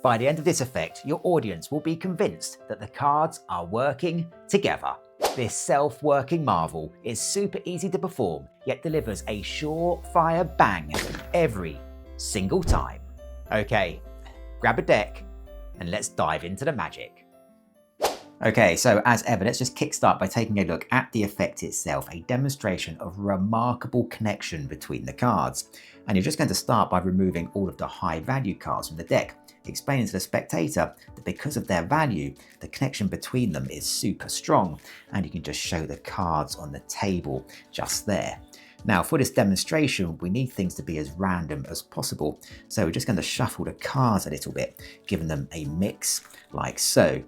By the end of this effect, your audience will be convinced that the cards are working together. This self-working marvel is super easy to perform, yet delivers a sure-fire bang every single time. Okay, grab a deck and let's dive into the magic. Okay, so as ever, let's just kickstart by taking a look at the effect itself, a demonstration of remarkable connection between the cards. And you're just going to start by removing all of the high value cards from the deck, explaining to the spectator that because of their value, the connection between them is super strong, and you can just show the cards on the table just there. Now for this demonstration, we need things to be as random as possible. So we're just going to shuffle the cards a little bit, giving them a mix like so.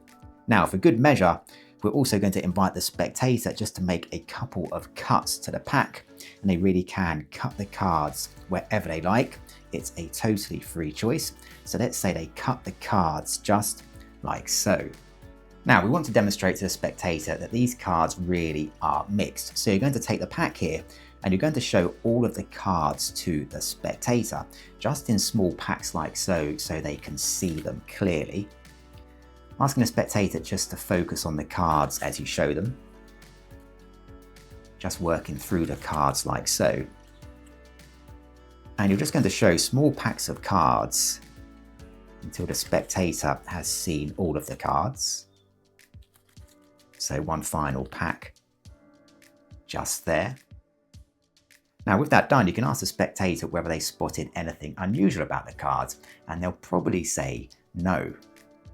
Now for good measure, we're also going to invite the spectator just to make a couple of cuts to the pack, and they really can cut the cards wherever they like. It's a totally free choice. So let's say they cut the cards just like so. Now we want to demonstrate to the spectator that these cards really are mixed. So you're going to take the pack here and you're going to show all of the cards to the spectator, just in small packs like so they can see them clearly. Asking the spectator just to focus on the cards as you show them. Just working through the cards like so. And you're just going to show small packs of cards until the spectator has seen all of the cards. So one final pack just there. Now with that done, you can ask the spectator whether they spotted anything unusual about the cards, and they'll probably say no.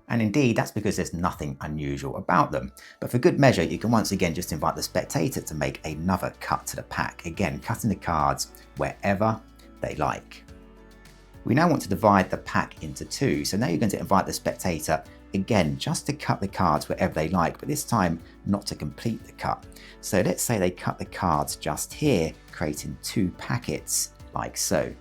And indeed, that's because there's nothing unusual about them. But for good measure, you can once again just invite the spectator to make another cut to the pack, again cutting the cards wherever they like. We now want to divide the pack into two, so now you're going to invite the spectator again just to cut the cards wherever they like, but this time not to complete the cut. So let's say they cut the cards just here, creating two packets like so.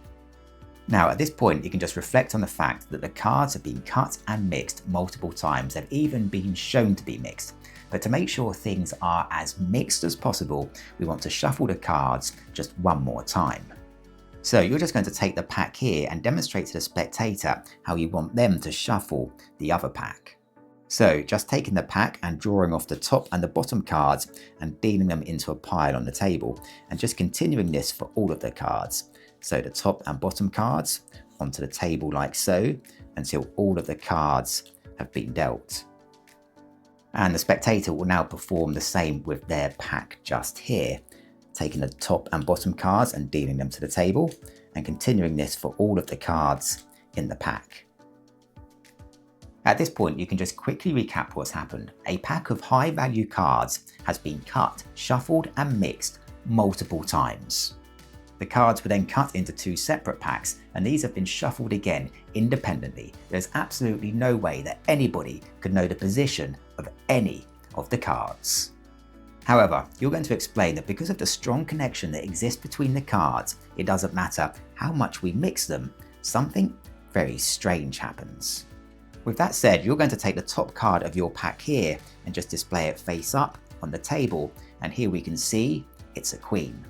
Now at this point you can just reflect on the fact that the cards have been cut and mixed multiple times. They've even been shown to be mixed. But to make sure things are as mixed as possible, we want to shuffle the cards just one more time. So you're just going to take the pack here and demonstrate to the spectator how you want them to shuffle the other pack. So just taking the pack and drawing off the top and the bottom cards and dealing them into a pile on the table, and just continuing this for all of the cards. So the top and bottom cards onto the table like so until all of the cards have been dealt. And the spectator will now perform the same with their pack just here, taking the top and bottom cards and dealing them to the table, and continuing this for all of the cards in the pack. At this point, you can just quickly recap what's happened. A pack of high value cards has been cut, shuffled and mixed multiple times. The cards were then cut into two separate packs, and these have been shuffled again independently. There's absolutely no way that anybody could know the position of any of the cards. However, you're going to explain that because of the strong connection that exists between the cards, it doesn't matter how much we mix them, something very strange happens. With that said, you're going to take the top card of your pack here and just display it face up on the table, and here we can see it's a queen.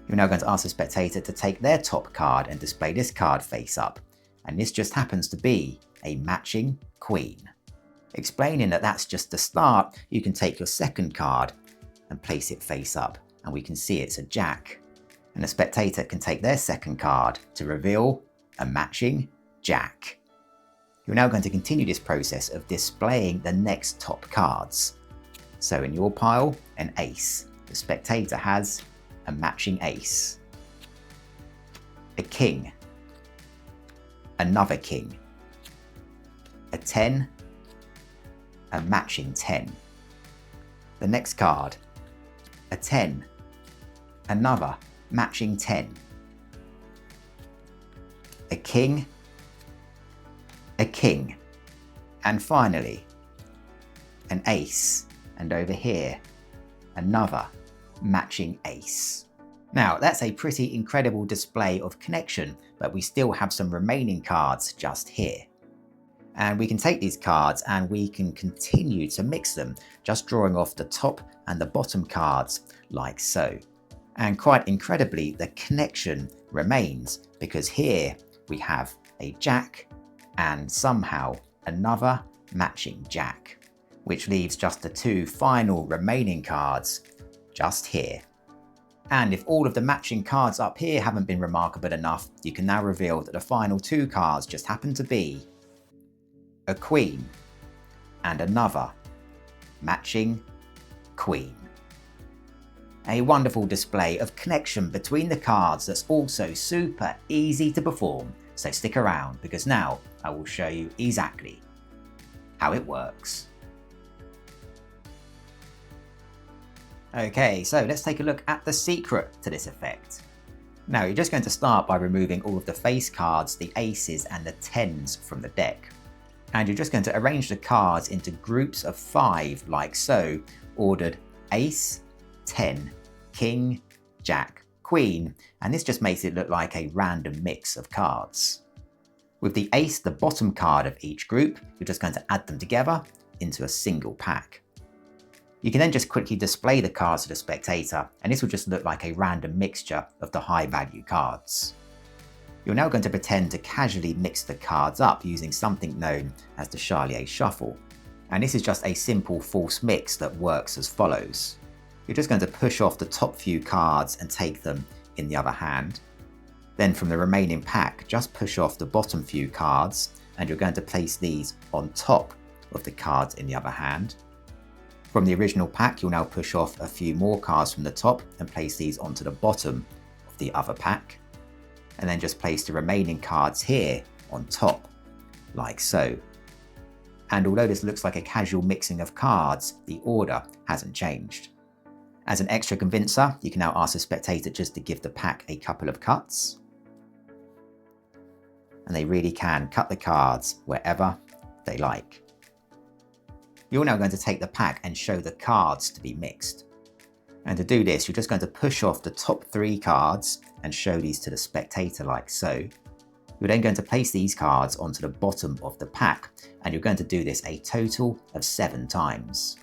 You're now going to ask the spectator to take their top card and display this card face up, and this just happens to be a matching queen. Explaining that that's just the start, you can take your second card and place it face up, and we can see it's a jack. And the spectator can take their second card to reveal a matching jack. You're now going to continue this process of displaying the next top cards. So in your pile, an ace. The spectator has a matching ace, a king, another king, a 10, a matching 10. The next card, a 10, another matching 10, a king, and finally an ace, and over here another matching ace. Now that's a pretty incredible display of connection, but we still have some remaining cards just here. And we can take these cards and we can continue to mix them, just drawing off the top and the bottom cards like so. And quite incredibly, the connection remains, because here we have a jack and somehow another matching jack, which leaves just the 2 final remaining cards just here. And if all of the matching cards up here haven't been remarkable enough, you can now reveal that the final 2 cards just happen to be a queen and another matching queen. A wonderful display of connection between the cards that's also super easy to perform, so stick around because now I will show you exactly how it works. Okay, so let's take a look at the secret to this effect. Now you're just going to start by removing all of the face cards, the aces and the 10s from the deck. And you're just going to arrange the cards into groups of 5 like so, ordered ace, 10, king, jack, queen, and this just makes it look like a random mix of cards. With the ace, the bottom card of each group, you're just going to add them together into a single pack. You can then just quickly display the cards to the spectator, and this will just look like a random mixture of the high value cards. You're now going to pretend to casually mix the cards up using something known as the Charlier shuffle. And this is just a simple false mix that works as follows. You're just going to push off the top few cards and take them in the other hand. Then from the remaining pack, just push off the bottom few cards and you're going to place these on top of the cards in the other hand. From the original pack, you'll now push off a few more cards from the top and place these onto the bottom of the other pack. And then just place the remaining cards here on top, like so. And although this looks like a casual mixing of cards, the order hasn't changed. As an extra convincer, you can now ask the spectator just to give the pack a couple of cuts. And they really can cut the cards wherever they like. You're now going to take the pack and show the cards to be mixed. And to do this, you're just going to push off the top 3 cards and show these to the spectator like so. You're then going to place these cards onto the bottom of the pack, and you're going to do this a total of 7 times.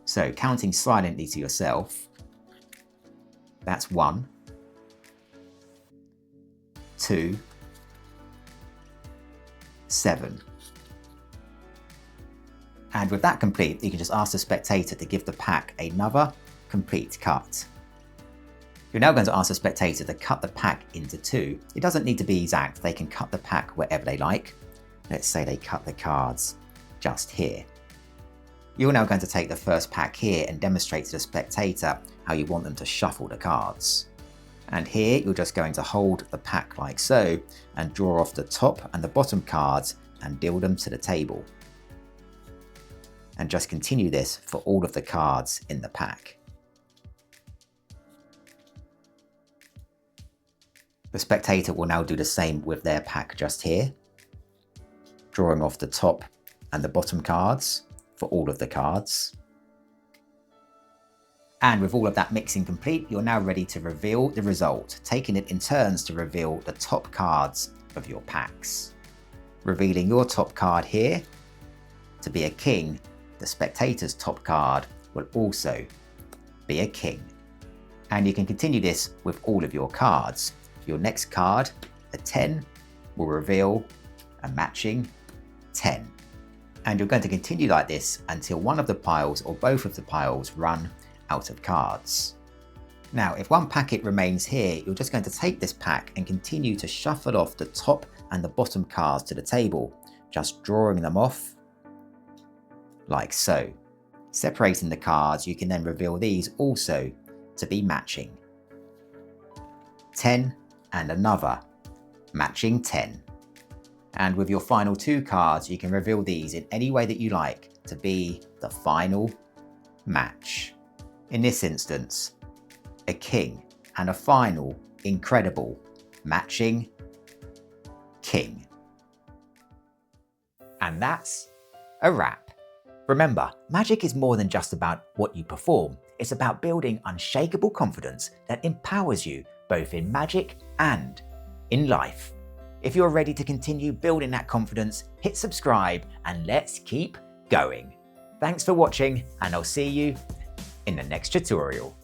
So counting silently to yourself, that's 1, 2, 7. And with that complete, you can just ask the spectator to give the pack another complete cut. You're now going to ask the spectator to cut the pack into 2. It doesn't need to be exact, they can cut the pack wherever they like. Let's say they cut the cards just here. You're now going to take the first pack here and demonstrate to the spectator how you want them to shuffle the cards. And here you're just going to hold the pack like so and draw off the top and the bottom cards and deal them to the table. And just continue this for all of the cards in the pack. The spectator will now do the same with their pack just here, drawing off the top and the bottom cards for all of the cards. And with all of that mixing complete, you're now ready to reveal the result, taking it in turns to reveal the top cards of your packs. Revealing your top card here to be a king, the spectator's top card will also be a king. And you can continue this with all of your cards. Your next card, a 10, will reveal a matching 10. And you're going to continue like this until one of the piles or both of the piles run out of cards. Now, if one packet remains here, you're just going to take this pack and continue to shuffle off the top and the bottom cards to the table, just drawing them off like so. Separating the cards, you can then reveal these also to be matching. 10 and another matching 10. And with your final 2 cards, you can reveal these in any way that you like to be the final match. In this instance, a king and a final incredible matching king. And that's a wrap. Remember, magic is more than just about what you perform. It's about building unshakable confidence that empowers you both in magic and in life. If you're ready to continue building that confidence, hit subscribe and let's keep going. Thanks for watching, and I'll see you in the next tutorial.